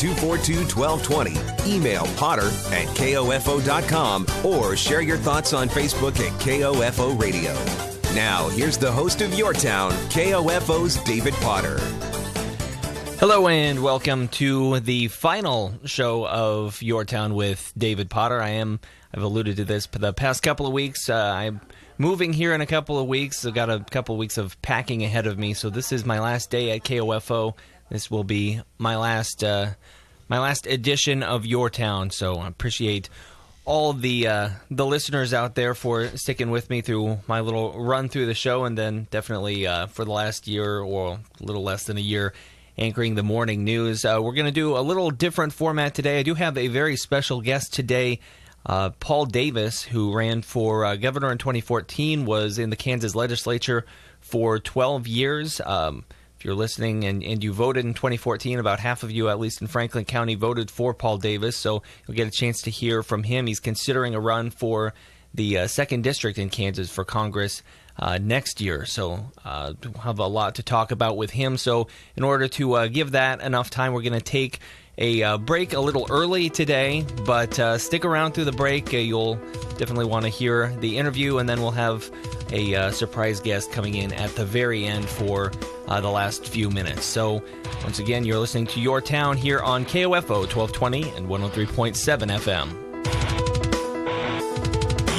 855-242-1220. Email potter@kofo.com or share your thoughts on Facebook at KOFO Radio. Now, here's the host of Your Town, KOFO's David Potter. Hello and welcome to the final show of Your Town with David Potter. I've alluded to this for the past couple of weeks. I'm moving here in a couple of weeks. I've got a couple of weeks of packing ahead of me, so this is my last day at KOFO. This will be my last edition of Your Town. So I appreciate all the listeners out there for sticking with me through my little run through the show, and then definitely for the last year or a little less than a year anchoring the morning news. We're going to do a little different format today. I do have a very special guest today. Paul Davis, who ran for governor in 2014, was in the Kansas legislature for 12 years. If you're listening and you voted in 2014, about half of you, at least in Franklin County, voted for Paul Davis, so you'll get a chance to hear from him. He's considering a run for the 2nd District in Kansas for Congress next year, so we'll have a lot to talk about with him. So in order to give that enough time, we're going to take a break a little early today, but stick around through the break. You'll definitely want to hear the interview, and then we'll have a surprise guest coming in at the very end for the last few minutes. So once again, you're listening to Your Town here on KOFO 1220 and 103.7 FM.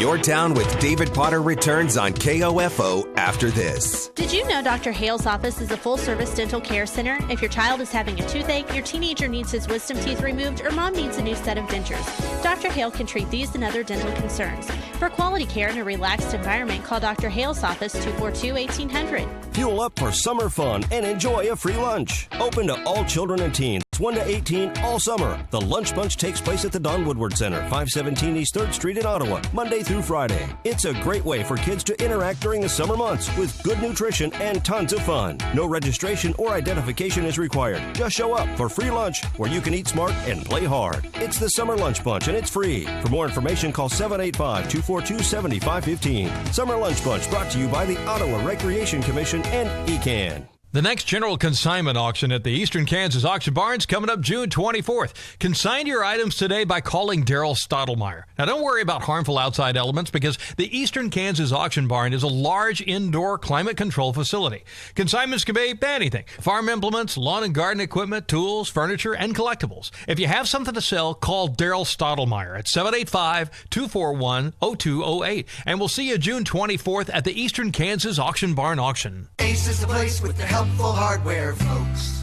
Your Town with David Potter returns on KOFO after this. Did you know Dr. Hale's office is a full-service dental care center? If your child is having a toothache, your teenager needs his wisdom teeth removed, or mom needs a new set of dentures, Dr. Hale can treat these and other dental concerns. For quality care in a relaxed environment, call Dr. Hale's office 242-1800. Fuel up for summer fun and enjoy a free lunch. Open to all children and teens, 1 to 18, all summer. The Lunch Bunch takes place at the Don Woodward Center, 517 East 3rd Street in Ottawa, Monday through Friday. It's a great way for kids to interact during the summer months with good nutrition and tons of fun. No registration or identification is required. Just show up for free lunch where you can eat smart and play hard. It's the Summer Lunch Bunch and it's free. For more information, call 785-242-7515. Summer Lunch Bunch brought to you by the Ottawa Recreation Commission and ECAN. The next general consignment auction at the Eastern Kansas Auction Barn is coming up June 24th. Consign your items today by calling Daryl Stottlemyre. Now, don't worry about harmful outside elements because the Eastern Kansas Auction Barn is a large indoor climate control facility. Consignments can be anything: farm implements, lawn and garden equipment, tools, furniture, and collectibles. If you have something to sell, call Daryl Stottlemyre at 785-241-0208. And we'll see you June 24th at the Eastern Kansas Auction Barn auction. Ace is the place with the helpful hardware, folks.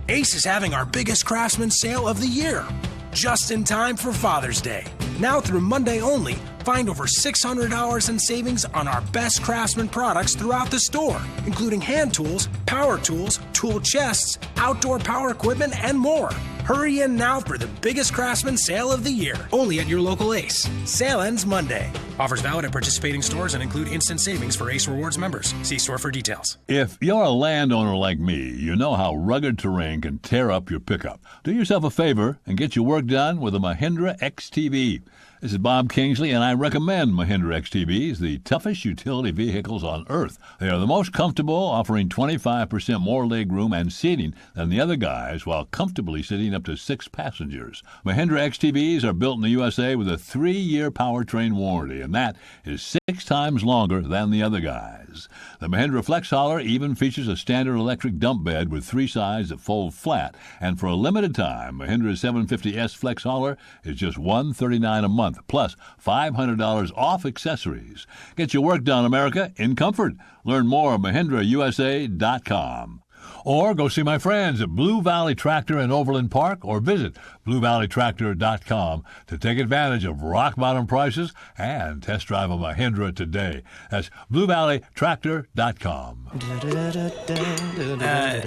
Ace is having our biggest Craftsman sale of the year, just in time for Father's Day. Now through Monday only, find over $600 in savings on our best Craftsman products throughout the store, including hand tools, power tools, tool chests, outdoor power equipment, and more. Hurry in now for the biggest Craftsman sale of the year, only at your local Ace. Sale ends Monday. Offers valid at participating stores and include instant savings for Ace Rewards members. See store for details. If you're a landowner like me, you know how rugged terrain can tear up your pickup. Do yourself a favor and get your work done with a Mahindra XTV. This is Bob Kingsley, and I recommend Mahindra XTVs, the toughest utility vehicles on earth. They are the most comfortable, offering 25% more leg room and seating than the other guys, while comfortably sitting up to 6 passengers. Mahindra XTVs are built in the USA with a 3-year powertrain warranty, and that is 6 times longer than the other guys. The Mahindra Flex Hauler even features a standard electric dump bed with 3 sides that fold flat, and for a limited time, Mahindra's 750S Flex Hauler is just $139 a month, plus $500 off accessories. Get your work done, America, in comfort. Learn more at MahindraUSA.com. Or go see my friends at Blue Valley Tractor in Overland Park, or visit BlueValleyTractor.com to take advantage of rock-bottom prices and test drive a Mahindra today. That's BlueValleyTractor.com.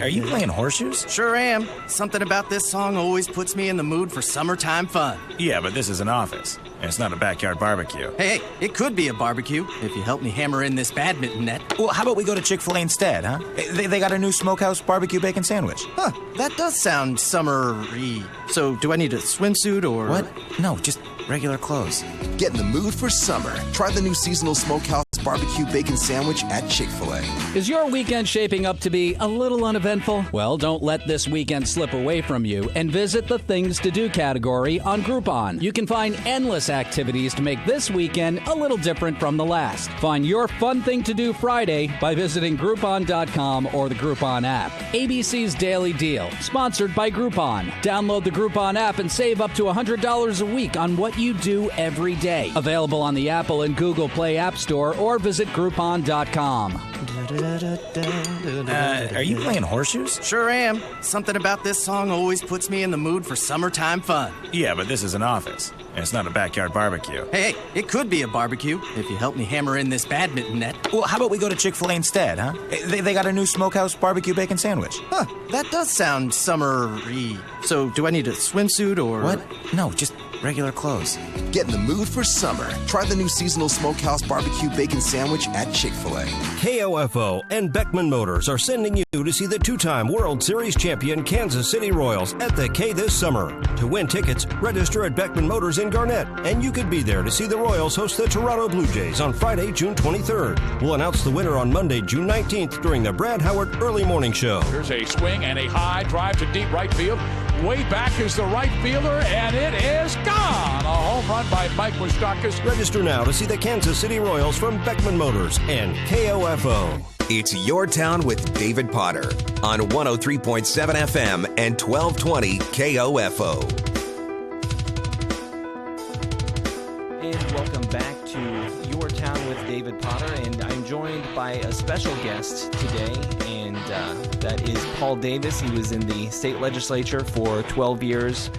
Are you playing horseshoes? Sure am. Something about this song always puts me in the mood for summertime fun. Yeah, but this is an office, and it's not a backyard barbecue. Hey, it could be a barbecue if you help me hammer in this badminton net. Well, how about we go to Chick-fil-A instead, huh? They got a new smokehouse barbecue bacon sandwich. Huh, that does sound summery. So do I need a swimsuit or... What? No, just regular clothes. Get in the mood for summer. Try the new seasonal smokehouse barbecue bacon sandwich at Chick-fil-A. Is your weekend shaping up to be a little uneventful? Well, don't let this weekend slip away from you and visit the Things to Do category on Groupon. You can find endless activities to make this weekend a little different from the last. Find your fun thing to do Friday by visiting Groupon.com or the Groupon app. ABC's Daily Deal, sponsored by Groupon. Download the Groupon app and save up to $100 a week on what you do every day. Available on the Apple and Google Play App Store or visit Groupon.com. Are you playing horseshoes? Sure am. Something about this song always puts me in the mood for summertime fun. Yeah, but this is an office, and it's not a backyard barbecue. Hey, it could be a barbecue if you help me hammer in this badminton net. Well, how about we go to Chick-fil-A instead, huh? They got a new smokehouse barbecue bacon sandwich. Huh, that does sound summery. So, do I need a swimsuit or... What? No, just regular clothes. Get in the mood for summer. Try the new seasonal smokehouse barbecue bacon sandwich at Chick-fil-A. KOFO and Beckman Motors are sending you to see the two-time World Series champion Kansas City Royals at the K this summer. To win tickets, register at Beckman Motors in Garnett, and you could be there to see the Royals host the Toronto Blue Jays on Friday, June 23rd. We'll announce the winner on Monday, June 19th during the Brad Howard Early Morning Show. Here's a swing and a high drive to deep right field. Way back is the right fielder, and it is gone. A home run by Mike Moustakas. Register now to see the Kansas City Royals from Beckman Motors and KOFO. It's Your Town with David Potter on 103.7 FM and 1220 KOFO. And welcome back to Your Town with David Potter, and I'm joined by a special guest today, and that is Paul Davis. He was in the state legislature for 12 years,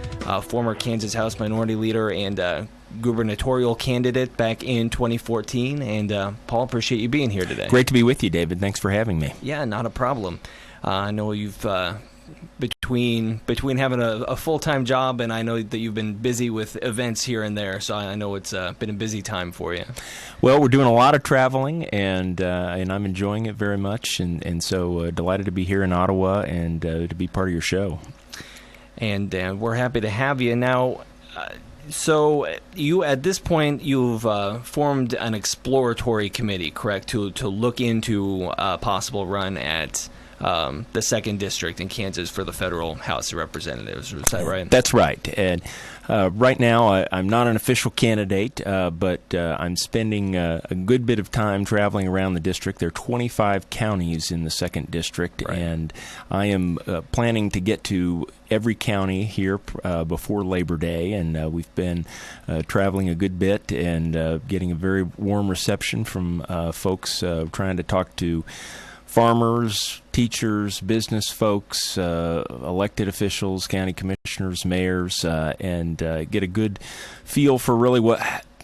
former Kansas House Minority Leader and gubernatorial candidate back in 2014. And Paul, appreciate you being here today. Great to be with you, David. Thanks for having me. Yeah, not a problem. I know you've between having a full-time job, and I know that you've been busy with events here and there, so I know it's been a busy time for you. Well, we're doing a lot of traveling, and I'm enjoying it very much, and so delighted to be here in Ottawa and to be part of your show. And we're happy to have you. Now, so you, at this point, you've formed an exploratory committee, correct, to look into a possible run at the 2nd District in Kansas for the Federal House of Representatives. Is that right? That's right. And right now, I'm not an official candidate, but I'm spending a good bit of time traveling around the district. There are 25 counties in the 2nd District, right, and I am planning to get to every county here before Labor Day, and we've been traveling a good bit and getting a very warm reception from folks trying to talk to farmers, teachers, business folks, elected officials, county commissioners, mayors, and get a good feel for really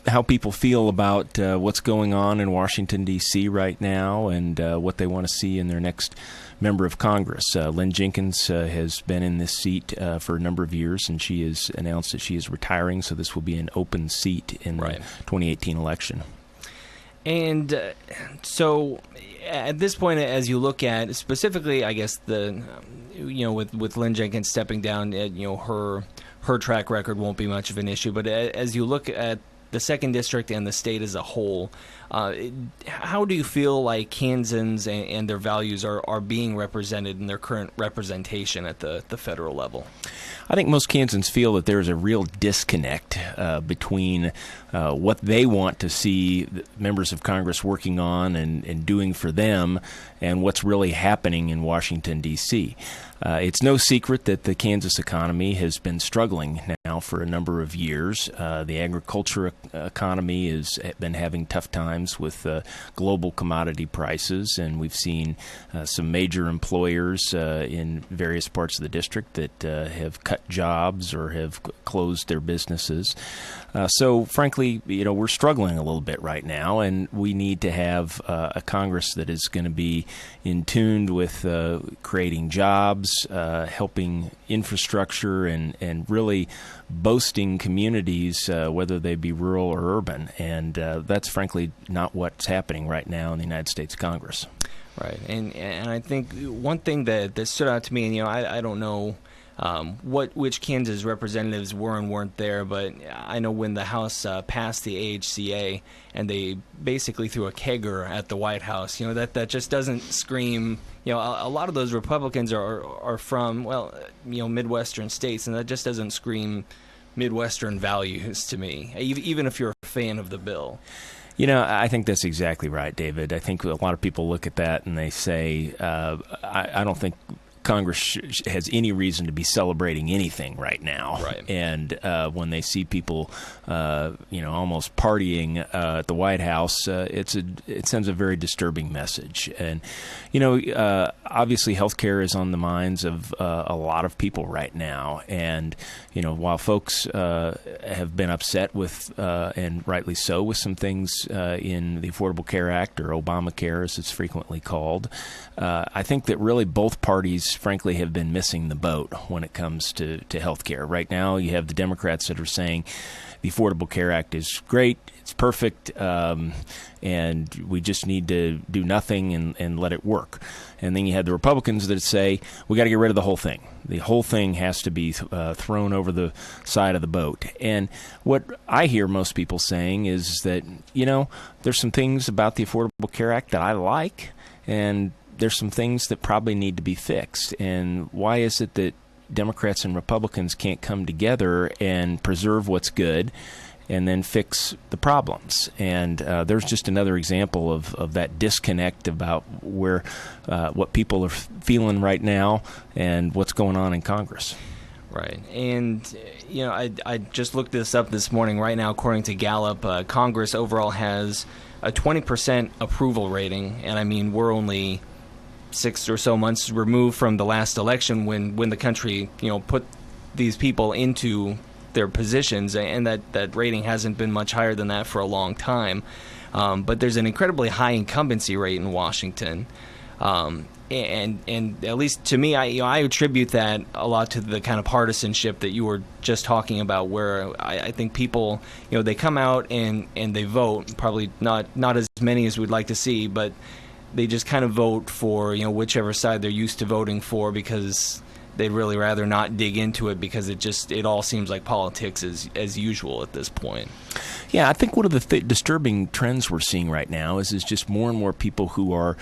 how people feel about what's going on in Washington, D.C. right now, and what they want to see in their next member of Congress. Lynn Jenkins has been in this seat for a number of years, and she has announced that she is retiring, so this will be an open seat in the 2018 election. And so at this point, as you look at specifically, I guess with Lynn Jenkins stepping down, her track record won't be much of an issue. But as you look at the 2nd District and the state as a whole, how do you feel like Kansans and their values are being represented in their current representation at the federal level? I think most Kansans feel that there's a real disconnect between what they want to see members of Congress working on and doing for them and what's really happening in Washington, D.C. It's no secret that the Kansas economy has been struggling now for a number of years. The agriculture economy has been having tough times with global commodity prices, and we've seen some major employers in various parts of the district that have cut jobs or have closed their businesses. So, frankly, we're struggling a little bit right now, and we need to have a Congress that is going to be in tune with creating jobs, helping infrastructure, and really boasting communities, whether they be rural or urban. And that's, frankly, not what's happening right now in the United States Congress. Right. And I think one thing that stood out to me, and I don't know which Kansas representatives were and weren't there, but I know when the House passed the AHCA and they basically threw a kegger at the White House, that just doesn't scream. A lot of those Republicans are from Midwestern states, and that just doesn't scream Midwestern values to me, even if you're a fan of the bill. I think that's exactly right, David. I think a lot of people look at that and they say, I don't think Congress has any reason to be celebrating anything right now. Right. And when they see people, almost partying at the White House, it sends a very disturbing message. And, obviously health care is on the minds of a lot of people right now. And, while folks have been upset with, and rightly so, with some things in the Affordable Care Act, or Obamacare as it's frequently called, I think that really both parties, frankly, have been missing the boat when it comes to health care. Right now, you have the Democrats that are saying the Affordable Care Act is great, it's perfect, and we just need to do nothing and let it work. And then you have the Republicans that say, we got to get rid of the whole thing. The whole thing has to be thrown over the side of the boat. And what I hear most people saying is that, there's some things about the Affordable Care Act that I like, and there's some things that probably need to be fixed. And why is it that Democrats and Republicans can't come together and preserve what's good and then fix the problems? And there's just another example of that disconnect about where what people are feeling right now and what's going on in Congress. Right. And, I just looked this up this morning. Right now, according to Gallup, Congress overall has a 20% approval rating. And, I mean, we're only 6 or so months removed from the last election when the country, put these people into their positions, and that rating hasn't been much higher than that for a long time. But there's an incredibly high incumbency rate in Washington. And at least to me, I attribute that a lot to the kind of partisanship that you were just talking about, where I think people, they come out and they vote, probably not as many as we'd like to see, but they just kind of vote for, whichever side they're used to voting for, because they'd really rather not dig into it, because it all seems like politics as usual at this point. Yeah, I think one of the disturbing trends we're seeing right now is just more and more people who are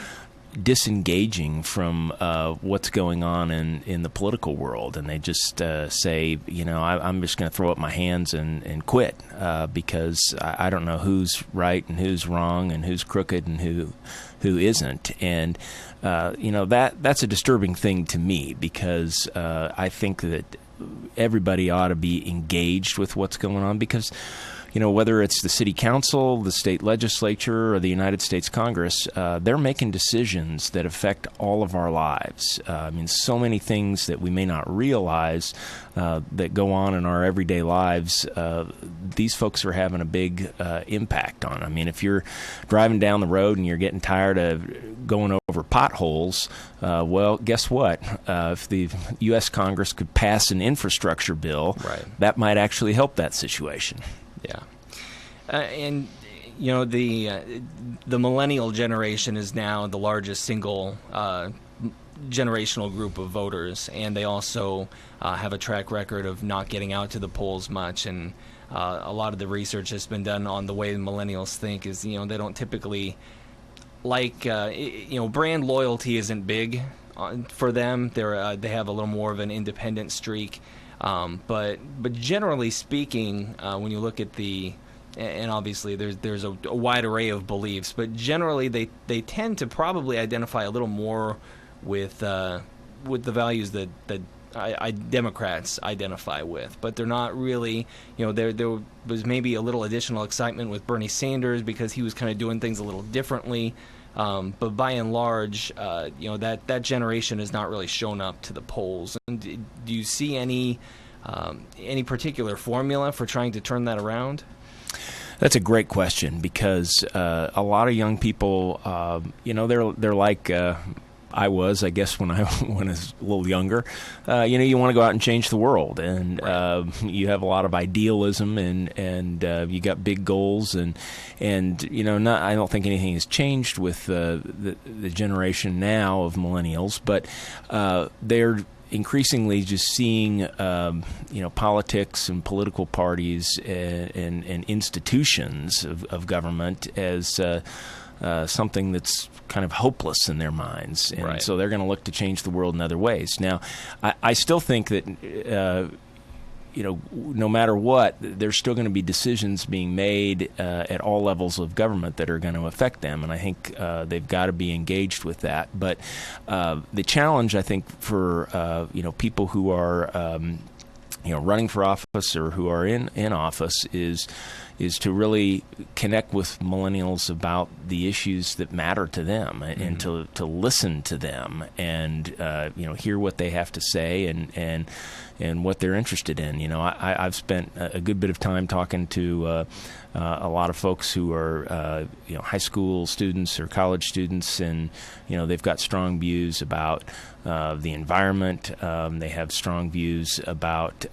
disengaging from what's going on in the political world, and they just say, I'm just going to throw up my hands and quit because I don't know who's right and who's wrong and who's crooked and who isn't. And that's a disturbing thing to me, because I think that everybody ought to be engaged with what's going on, because whether it's the city council, the state legislature, or the United States Congress, they're making decisions that affect all of our lives. So many things that we may not realize that go on in our everyday lives, these folks are having a big impact on. If you're driving down the road and you're getting tired of going over potholes, well, guess what? If the U.S. Congress could pass an infrastructure bill, right, that might actually help that situation. Yeah. And, the millennial generation is now the largest single generational group of voters, and they also have a track record of not getting out to the polls much. And a lot of the research that's been done on the way millennials think is, they don't typically like, brand loyalty isn't big for them. They have a little more of an independent streak. But generally speaking, when you look at and obviously there's a wide array of beliefs, but generally they tend to probably identify a little more with the values that Democrats identify with, but they're not really. There was maybe a little additional excitement with Bernie Sanders because he was kind of doing things a little differently. But by and large, that generation has not really shown up to the polls. And do you see any particular formula for trying to turn that around? That's a great question, because a lot of young people, they're like I was, I guess, when I was a little younger. You want to go out and change the world, and you have a lot of idealism, and you got big goals, and I don't think anything has changed with the generation now of millennials, but they're increasingly just seeing politics and political parties and institutions of government as something that's kind of hopeless in their minds, and so they're going to look to change the world in other ways. Now, I still think that no matter what, there's still going to be decisions being made at all levels of government that are going to affect them, and I think they've got to be engaged with that. But the challenge, I think, for people who are running for office or who are in office is to really connect with millennials about the issues that matter to them, and to listen to them and hear what they have to say and what they're interested in. I've spent a good bit of time talking to a lot of folks who are high school students or college students, and they've got strong views about the environment. They have strong views about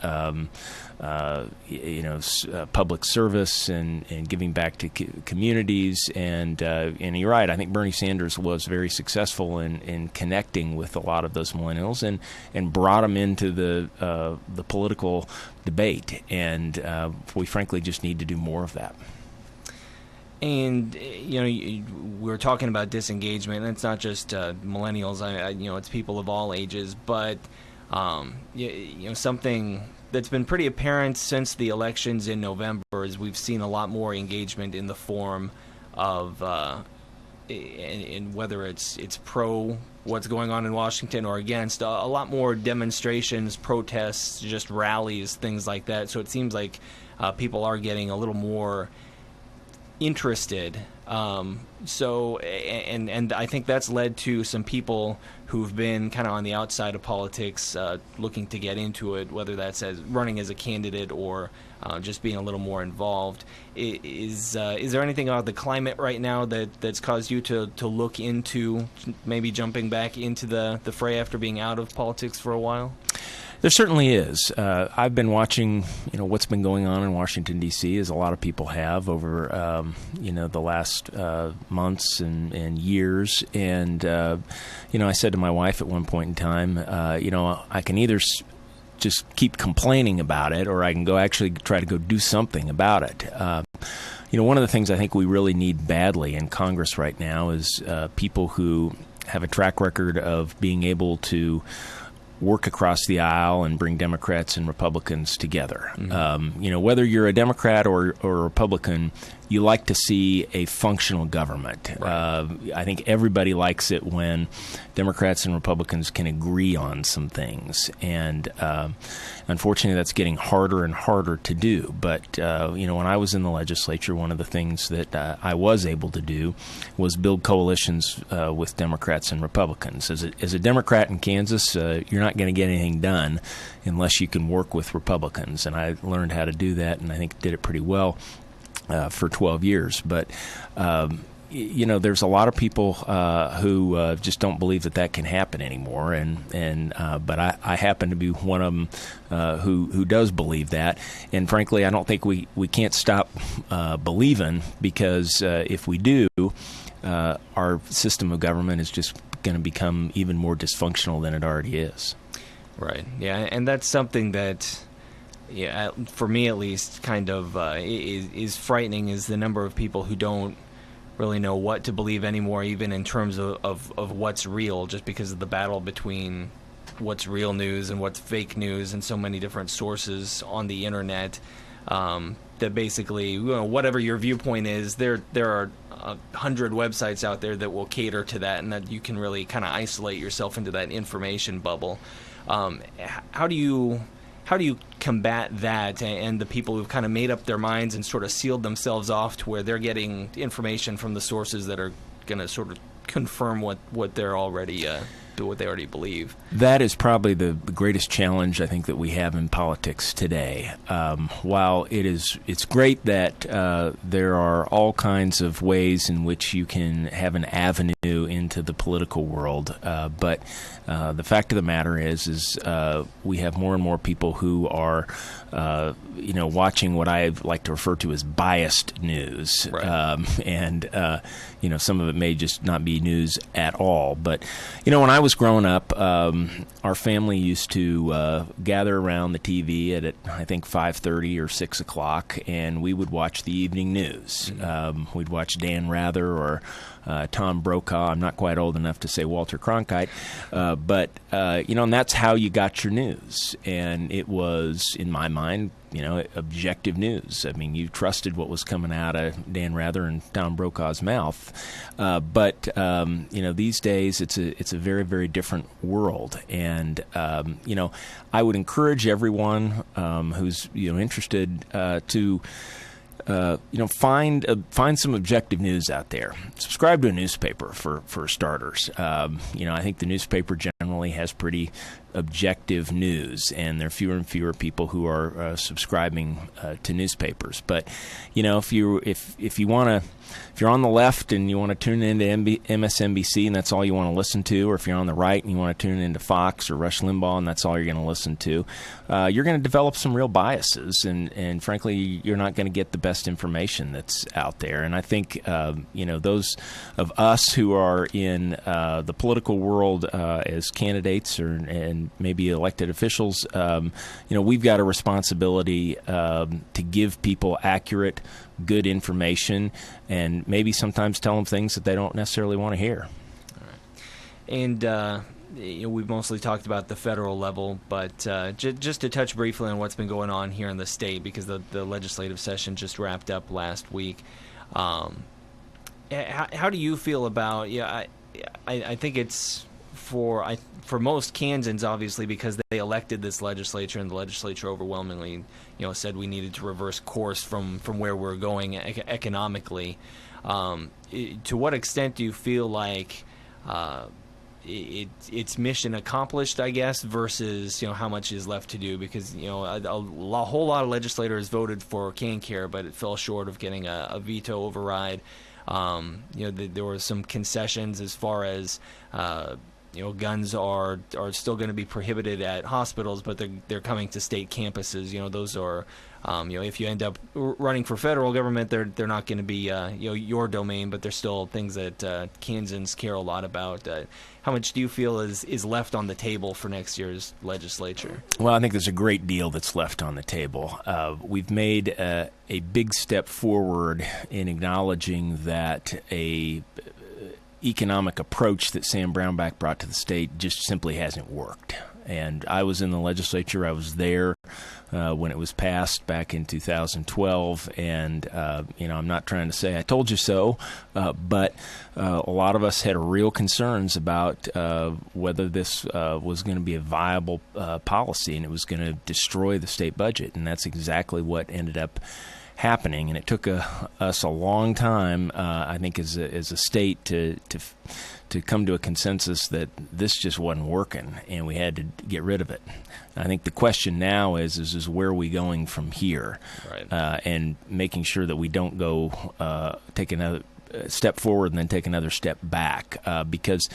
public service and giving back to communities. And you're right. I think Bernie Sanders was very successful in connecting with a lot of those millennials and brought them into the political debate. And we frankly just need to do more of that. And we're talking about disengagement, and it's not just millennials. It's people of all ages. But something that's been pretty apparent since the elections in November is we've seen a lot more engagement in the form of, in whether it's pro what's going on in Washington or against, a lot more demonstrations, protests, just rallies, things like that. So it seems like people are getting a little more interested. And I think that's led to some people who've been kind of on the outside of politics looking to get into it, whether that's as running as a candidate or just being a little more involved. Is there anything about the climate right now that's caused you to look into maybe jumping back into the fray after being out of politics for a while? There certainly is. I've been watching, what's been going on in Washington, D.C., as a lot of people have over, the last months and years. And, I said to my wife at one point in time, I can either just keep complaining about it, or I can go actually try to go do something about it. One of the things I think we really need badly in Congress right now is people who have a track record of being able to work across the aisle and bring Democrats and Republicans together. Mm-hmm. Whether you're a Democrat or a Republican, you like to see a functional government. Right. I think everybody likes it when Democrats and Republicans can agree on some things. And unfortunately, that's getting harder and harder to do. But, when I was in the legislature, one of the things that I was able to do was build coalitions with Democrats and Republicans. As a Democrat in Kansas, you're not going to get anything done unless you can work with Republicans. And I learned how to do that, and I think did it pretty well for 12 years. But, there's a lot of people who just don't believe that can happen anymore. But I happen to be one of them who does believe that. And frankly, I don't think we can't stop believing, because if we do, our system of government is just going to become even more dysfunctional than it already is. Right. Yeah, and that's something that, for me at least, kind of is frightening, is the number of people who don't really know what to believe anymore, even in terms of what's real, just because of the battle between what's real news and what's fake news and so many different sources on the internet, that basically, whatever your viewpoint is, there are 100 websites out there that will cater to that, and that you can really kind of isolate yourself into that information bubble. How do you combat that, and the people who've kind of made up their minds and sort of sealed themselves off to where they're getting information from the sources that are going to sort of confirm what they're already what they already believe? That is probably the greatest challenge I think that we have in politics today. While it's great that there are all kinds of ways in which you can have an avenue into the political world, but the fact of the matter is we have more and more people who are watching what I like to refer to as biased news. Right. And some of it may just not be news at all. But when I was was growing up, our family used to gather around the TV at I think 5:30 or 6 o'clock, and we would watch the evening news. We'd watch Dan Rather or Tom Brokaw. I'm not quite old enough to say Walter Cronkite, but and that's how you got your news. And it was, in my mind, objective news. I mean, you trusted what was coming out of Dan Rather and Tom Brokaw's mouth. But these days it's a very, very different world. And I would encourage everyone who's interested to find some objective news out there. Subscribe to a newspaper for starters. I think the newspaper generally has pretty objective news, and there are fewer and fewer people who are subscribing to newspapers. But if you're on the left and you want to tune into MSNBC and that's all you want to listen to, or if you're on the right and you want to tune into Fox or Rush Limbaugh and that's all you're going to listen to, you're going to develop some real biases, and frankly, you're not going to get the best information that's out there. And I think those of us who are in the political world as candidates and maybe elected officials, we've got a responsibility to give people accurate, good information, and maybe sometimes tell them things that they don't necessarily want to hear. All right. And we've mostly talked about the federal level, but just to touch briefly on what's been going on here in the state, because the legislative session just wrapped up last week. How do you feel about? I think it's for most Kansans, obviously, because they elected this legislature, and the legislature overwhelmingly, said we needed to reverse course from where we're going economically. To what extent do you feel like it's mission accomplished, I guess, versus how much is left to do? Because a whole lot of legislators voted for CanCare, but it fell short of getting a veto override. There were some concessions as far as guns are still going to be prohibited at hospitals, but they're coming to state campuses. Those are, if you end up running for federal government, they're not going to be your domain, but they're still things that Kansans care a lot about. How much do you feel is left on the table for next year's legislature? Well, I think there's a great deal that's left on the table. We've made a big step forward in acknowledging that a economic approach that Sam Brownback brought to the state just simply hasn't worked. And I was in the legislature. I was there when it was passed back in 2012. And, I'm not trying to say I told you so, but a lot of us had real concerns about whether this was going to be a viable policy, and it was going to destroy the state budget. And that's exactly what ended up happening, and it took us a long time, I think, as a state to come to a consensus that this just wasn't working, and we had to get rid of it. I think the question now is where are we going from here, right? And making sure that we don't go take another step forward and then take another step back, because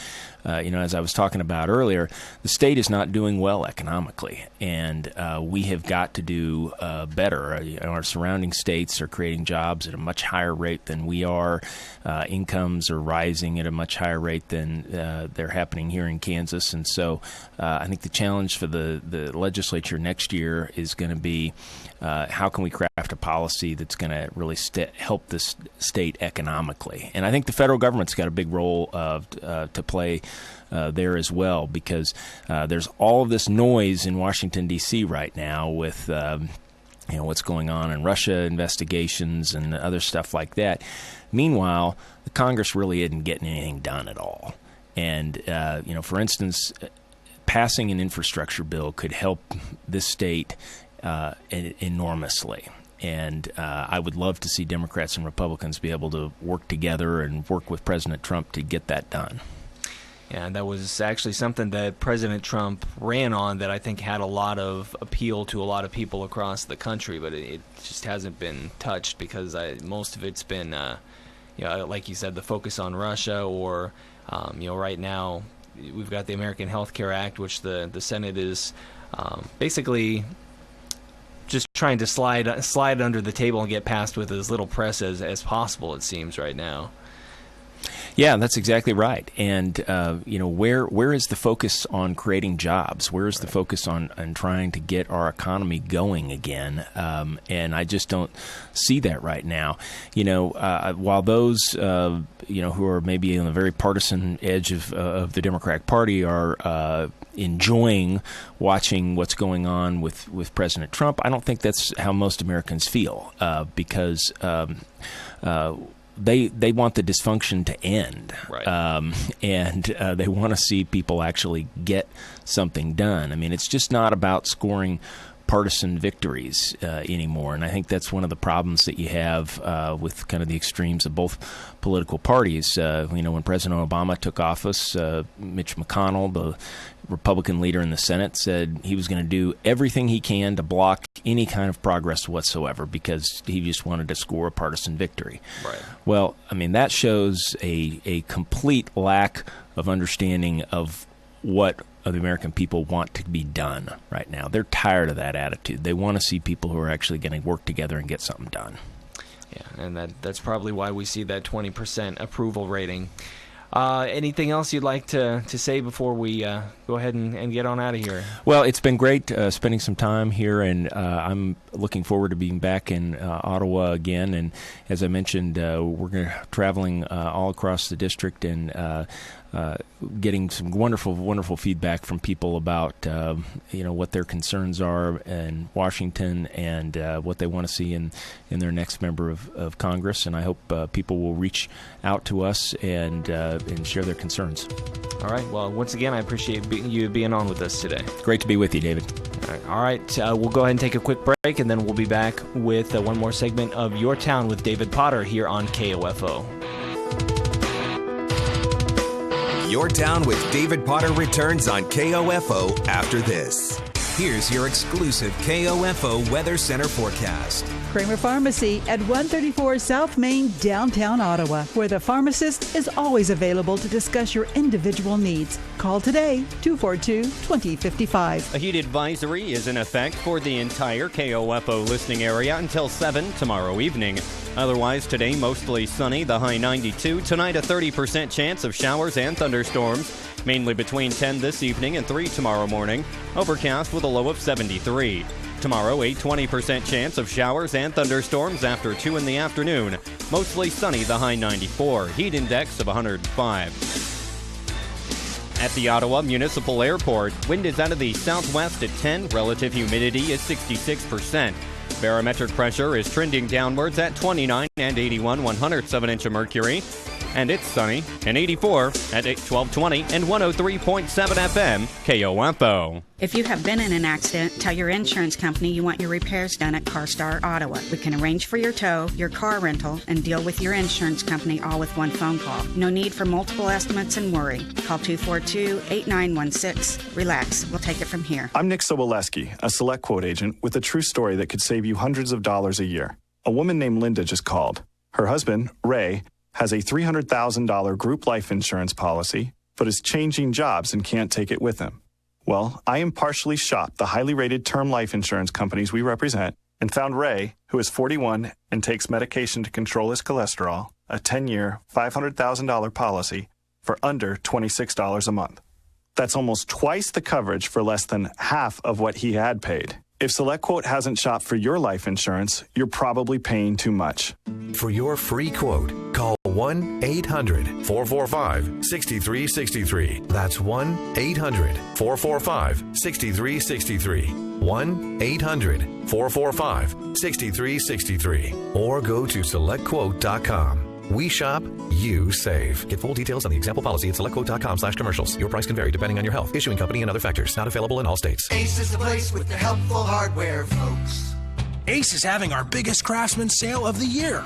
as I was talking about earlier, the state is not doing well economically, and we have got to do better. Our surrounding states are creating jobs at a much higher rate than we are. Incomes are rising at a much higher rate than they're happening here in Kansas, and so I think the challenge for the legislature next year is going to be how can we craft a policy that's going to really help this state economically. And I think the federal government's got a big role to play there as well, because there's all of this noise in Washington, D.C. right now with what's going on in Russia investigations and other stuff like that. Meanwhile, the Congress really isn't getting anything done at all. And, for instance, passing an infrastructure bill could help this state enormously. And I would love to see Democrats and Republicans be able to work together and work with President Trump to get that done. Yeah, that was actually something that President Trump ran on that I think had a lot of appeal to a lot of people across the country, but it just hasn't been touched because most of it's been, like you said, the focus on Russia or, right now we've got the American Health Care Act, which the Senate is basically just trying to slide under the table and get passed with as little press as possible, it seems, right now. Yeah, that's exactly right. And where is the focus on creating jobs? Where is the focus on trying to get our economy going again? And I just don't see that right now. While those who are maybe on the very partisan edge of the Democratic Party are enjoying watching what's going on with President Trump, I don't think that's how most Americans feel, because they want the dysfunction to end, and they want to see people actually get something done. I mean, it's just not about scoring partisan victories anymore, and I think that's one of the problems that you have with kind of the extremes of both political parties. When President Obama took office, Mitch McConnell, the Republican leader in the Senate, said he was going to do everything he can to block any kind of progress whatsoever because he just wanted to score a partisan victory. Right. Well, I mean, that shows a complete lack of understanding of what the American people want to be done right now. They're tired of that attitude. They want to see people who are actually going to work together and get something done. Yeah, and that's probably why we see that 20% approval rating. Anything else you'd like to say before we go ahead and get on out of here? Well, it's been great spending some time here, and I'm looking forward to being back in Ottawa again. And as I mentioned, we're traveling all across the district and getting some wonderful feedback from people about what their concerns are in Washington and what they want to see in their next member of Congress. And I hope people will reach out to us and share their concerns. All right. Well, once again, I appreciate you being on with us today. Great to be with you, David. All right. We'll go ahead and take a quick break, and then we'll be back with one more segment of Your Town with David Potter here on KOFO. Your Town with David Potter returns on KOFO after this. Here's your exclusive KOFO Weather Center forecast. Kramer Pharmacy at 134 South Main, downtown Ottawa, where the pharmacist is always available to discuss your individual needs. Call today, 242-2055. A heat advisory is in effect for the entire KOFO listening area until 7 tomorrow evening. Otherwise, today mostly sunny, the high 92. Tonight, a 30% chance of showers and thunderstorms, mainly between 10 this evening and 3 tomorrow morning. Overcast with a low of 73. Tomorrow, a 20% chance of showers and thunderstorms after 2 in the afternoon. Mostly sunny, the high 94. Heat index of 105. At the Ottawa Municipal Airport, wind is out of the southwest at 10. Relative humidity is 66%. Barometric pressure is trending downwards at 29 and 81 107-inch of mercury. And it's sunny and 84 at 1220 and 103.7 FM KOFO. If you have been in an accident, tell your insurance company you want your repairs done at CarStar Ottawa. We can arrange for your tow, your car rental, and deal with your insurance company all with one phone call. No need for multiple estimates and worry. Call 242-8916. Relax. We'll take it from here. I'm Nick Soboleski, a Select Quote agent with a true story that could save you hundreds of dollars a year. A woman named Linda just called. Her husband, Ray, has a $300,000 group life insurance policy, but is changing jobs and can't take it with him. Well, I impartially shopped the highly rated term life insurance companies we represent and found Ray, who is 41 and takes medication to control his cholesterol, a 10-year, $500,000 policy for under $26 a month. That's almost twice the coverage for less than half of what he had paid. If SelectQuote hasn't shopped for your life insurance, you're probably paying too much. For your free quote, call 1-800-445-6363. That's 1-800-445-6363. 1-800-445-6363. Or go to SelectQuote.com. We shop, you save. Get full details on the example policy at SelectQuote.com/commercials. Your price can vary depending on your health, issuing company, and other factors. Not available in all states. Ace is the place with the helpful hardware, folks. Ace is having our biggest Craftsman sale of the year,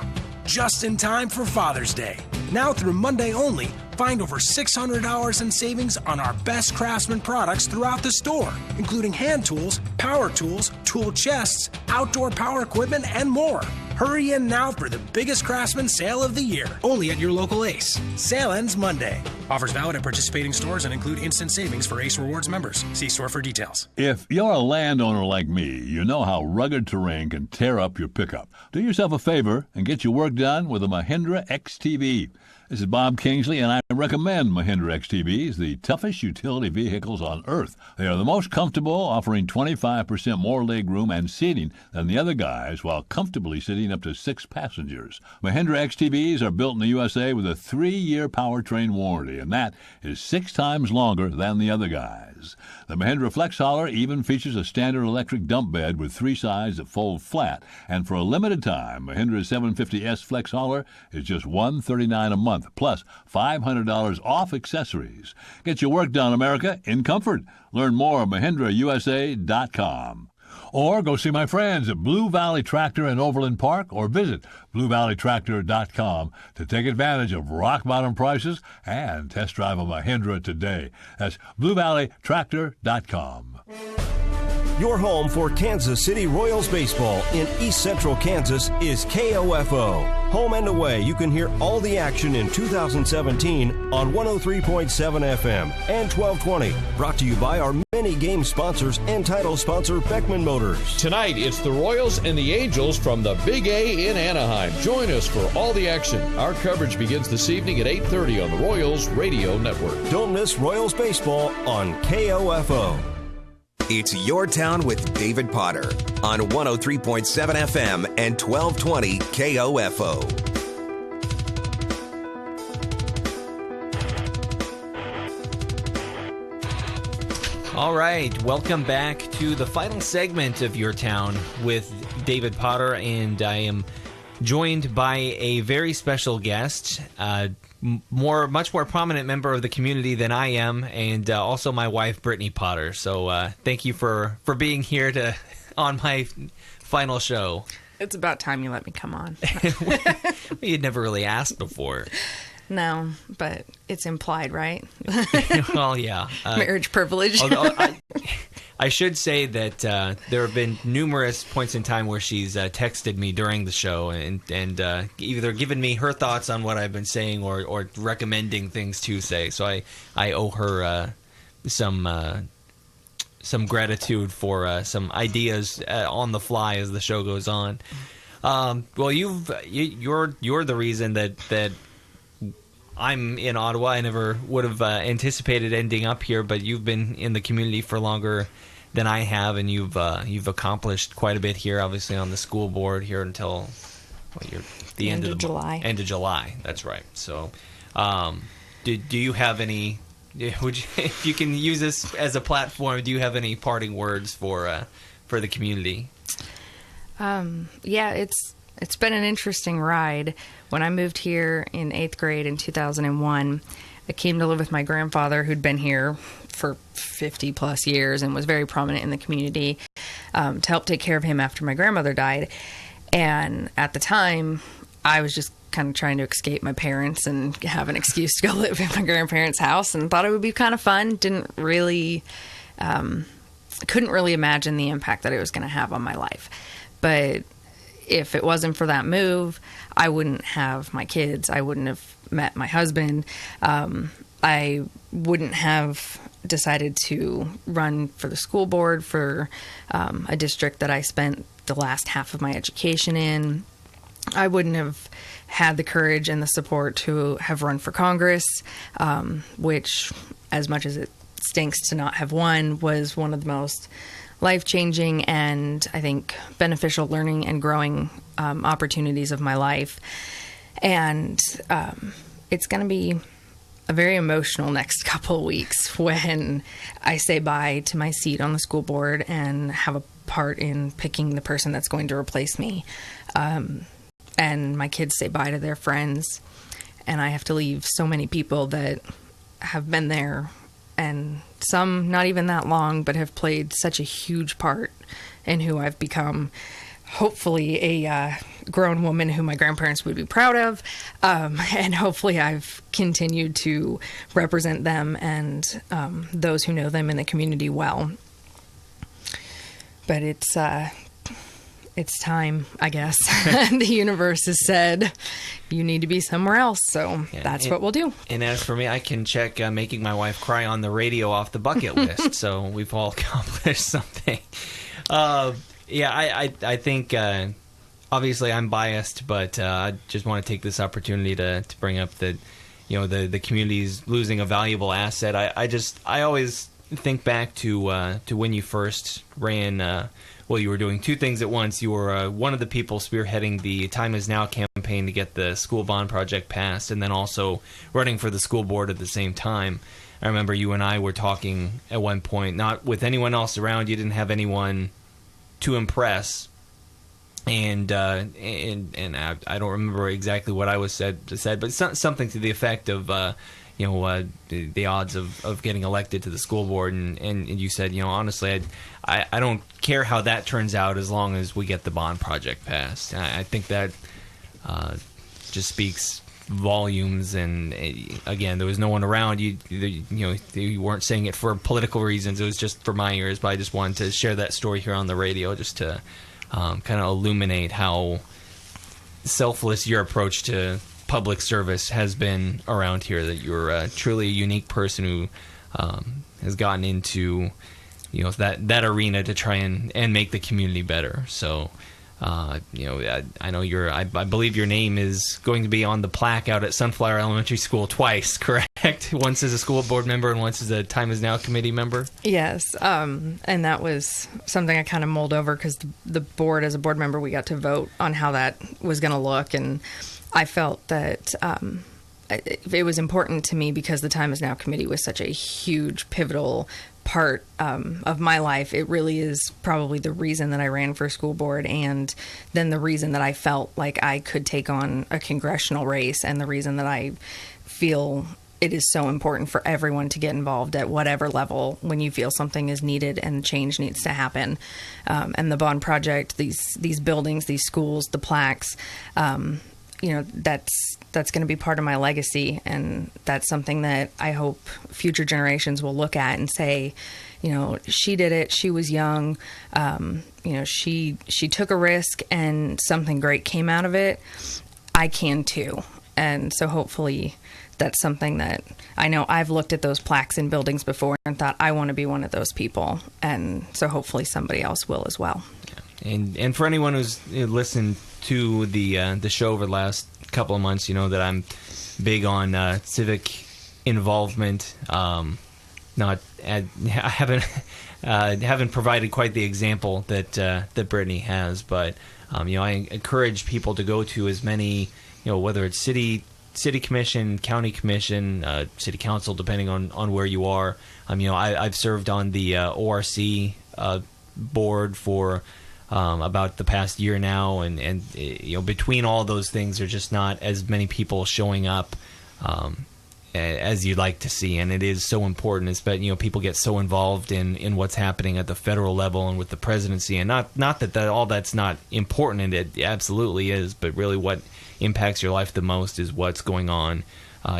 just in time for Father's Day. Now through Monday only, find over $600 in savings on our best Craftsman products throughout the store, including hand tools, power tools, tool chests, outdoor power equipment, and more. Hurry in now for the biggest Craftsman sale of the year, only at your local Ace. Sale ends Monday. Offers valid at participating stores and include instant savings for Ace Rewards members. See store for details. If you're a landowner like me, you know how rugged terrain can tear up your pickup. Do yourself a favor and get your work done with a Mahindra XTV. This is Bob Kingsley, and I recommend Mahindra XTVs, the toughest utility vehicles on earth. They are the most comfortable, offering 25% more legroom and seating than the other guys, while comfortably sitting up to 6 passengers. Mahindra XTVs are built in the USA with a 3-year powertrain warranty, and that is 6 times longer than the other guys. The Mahindra Flex Hauler even features a standard electric dump bed with 3 sides that fold flat, and for a limited time, Mahindra's 750S Flex Hauler is just $139 a month, plus $500 off accessories. Get your work done, America, in comfort. Learn more at MahindraUSA.com. Or go see my friends at Blue Valley Tractor in Overland Park, or visit BlueValleyTractor.com to take advantage of rock-bottom prices and test drive a Mahindra today. That's BlueValleyTractor.com. Your home for Kansas City Royals baseball in East Central Kansas is KOFO. Home and away, you can hear all the action in 2017 on 103.7 FM and 1220. Brought to you by our many game sponsors and title sponsor Beckman Motors. Tonight, it's the Royals and the Angels from the Big A in Anaheim. Join us for all the action. Our coverage begins this evening at 8:30 on the Royals Radio Network. Don't miss Royals baseball on KOFO. It's Your Town with David Potter on 103.7 FM and 1220 KOFO. All right, welcome back to the final segment of Your Town with David Potter, and I am joined by a very special guest, much more prominent member of the community than I am, and also my wife, Brittany Potter. So thank you for being here on my final show. It's about time you let me come on. You'd never really asked before. No, but it's implied, right? Well, yeah. Marriage privilege. Although I should say that there have been numerous points in time where she's texted me during the show and either given me her thoughts on what I've been saying or recommending things to say. So I owe her some gratitude for some ideas on the fly as the show goes on. Well, you're the reason that I'm in Ottawa. I never would have anticipated ending up here, but you've been in the community for longer than I have, and you've accomplished quite a bit here. Obviously, on the school board here until the end of July. End of July. That's right. So, do you have any? If you can use this as a platform, do you have any parting words for the community? Yeah, it's been an interesting ride. When I moved here in 8th grade in 2001, I came to live with my grandfather, who'd been here for 50 plus years and was very prominent in the community, to help take care of him after my grandmother died. And at the time, I was just kind of trying to escape my parents and have an excuse to go live in my grandparents' house, and thought it would be kind of fun. Couldn't really imagine the impact that it was going to have on my life. But if it wasn't for that move, I wouldn't have my kids. I wouldn't have met my husband. I wouldn't have decided to run for the school board for a district that I spent the last half of my education in. I wouldn't have had the courage and the support to have run for Congress, which, as much as it stinks to not have won, was one of the most life-changing and, I think, beneficial learning and growing opportunities of my life. And it's going to be a very emotional next couple of weeks when I say bye to my seat on the school board and have a part in picking the person that's going to replace me. And my kids say bye to their friends, and I have to leave so many people that have been there, and some not even that long, but have played such a huge part in who I've become. Hopefully a grown woman who my grandparents would be proud of, and hopefully I've continued to represent them and those who know them in the community well. But it's it's time, I guess. The universe has said you need to be somewhere else, so that's what we'll do. And as for me, I can check making my wife cry on the radio off the bucket list, so we've all accomplished something. I think obviously I'm biased, but I just want to take this opportunity to bring up that the community's losing a valuable asset. I always think back to when you first ran. You were doing two things at once. You were one of the people spearheading the Time Is Now campaign to get the school bond project passed, and then also running for the school board at the same time. I remember you and I were talking at one point, not with anyone else around. You didn't have anyone to impress, and I don't remember exactly what I was said, but something to the effect of the odds of getting elected to the school board, and you said, honestly, I don't care how that turns out as long as we get the bond project passed. I think that just speaks volumes. And again, there was no one around. You weren't saying it for political reasons. It was just for my ears. But I just wanted to share that story here on the radio, just to kind of illuminate how selfless your approach to public service has been around here. That you're truly a unique person who has gotten into that arena to try and make the community better. So I know I believe your name is going to be on the plaque out at Sunflower Elementary School twice, correct? Once as a school board member and once as a Time Is Now committee member. Yes, and that was something I kind of mulled over because the board, as a board member, we got to vote on how that was going to look, and I felt that it was important to me because the Time Is Now committee was such a huge, pivotal part of my life. It really is probably the reason that I ran for school board, and then the reason that I felt like I could take on a congressional race, and the reason that I feel it is so important for everyone to get involved at whatever level when you feel something is needed and change needs to happen. And the bond project, these buildings, these schools, the plaques, that's going to be part of my legacy, and that's something that I hope future generations will look at and say, she did it. She was young. She took a risk, and something great came out of it. I can too, and so hopefully that's something that I know I've looked at those plaques in buildings before and thought I want to be one of those people, and so hopefully somebody else will as well. And for anyone who's listened to the show over the last couple of months, that I'm big on civic involvement. I haven't provided quite the example that Brittany has, but I encourage people to go to as many, whether it's city commission, county commission, city council, depending on where you are. I've served on the ORC board for about the past year now, and between all those things, there's just not as many people showing up as you'd like to see, and it is so important. It's people get so involved in what's happening at the federal level and with the presidency, and not that all that's not important, and it absolutely is, but really what impacts your life the most is what's going on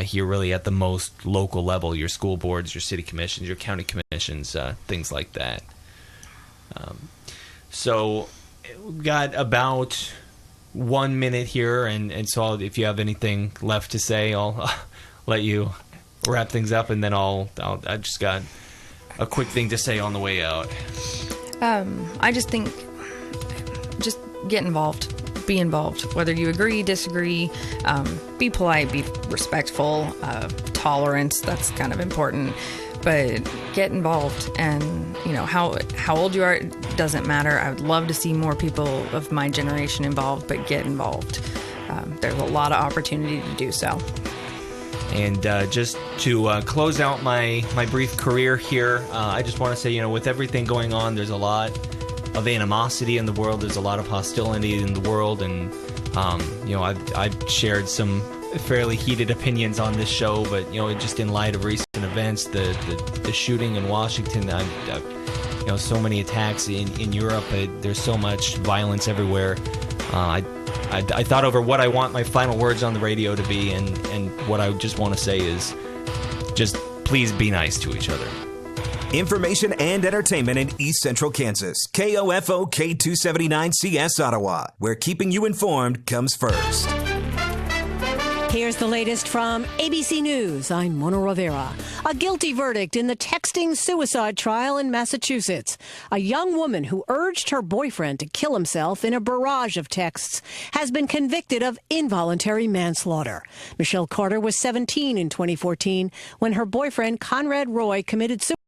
here, really at the most local level, your school boards, your city commissions, your county commissions, things like that. So we've got about 1 minute here, and so if you have anything left to say, I'll let you wrap things up, and then I just got a quick thing to say on the way out. I just think, just get involved. Be involved. Whether you agree, disagree, be polite, be respectful, tolerance, that's kind of important. But get involved, and how old you are doesn't matter. I would love to see more people of my generation involved, but get involved. There's a lot of opportunity to do so. And just to close out my brief career here, I just want to say, with everything going on, there's a lot of animosity in the world. There's a lot of hostility in the world, and I've shared some fairly heated opinions on this show, but just in light of recent events, the shooting in Washington, so many attacks in Europe, there's so much violence everywhere. I thought over what I want my final words on the radio to be, and what I just want to say is just please be nice to each other. Information and entertainment in East Central Kansas. KOFO K279CS Ottawa, where keeping you informed comes first. Here's the latest from ABC News. I'm Mona Rivera. A guilty verdict in the texting suicide trial in Massachusetts. A young woman who urged her boyfriend to kill himself in a barrage of texts has been convicted of involuntary manslaughter. Michelle Carter was 17 in 2014 when her boyfriend Conrad Roy committed suicide.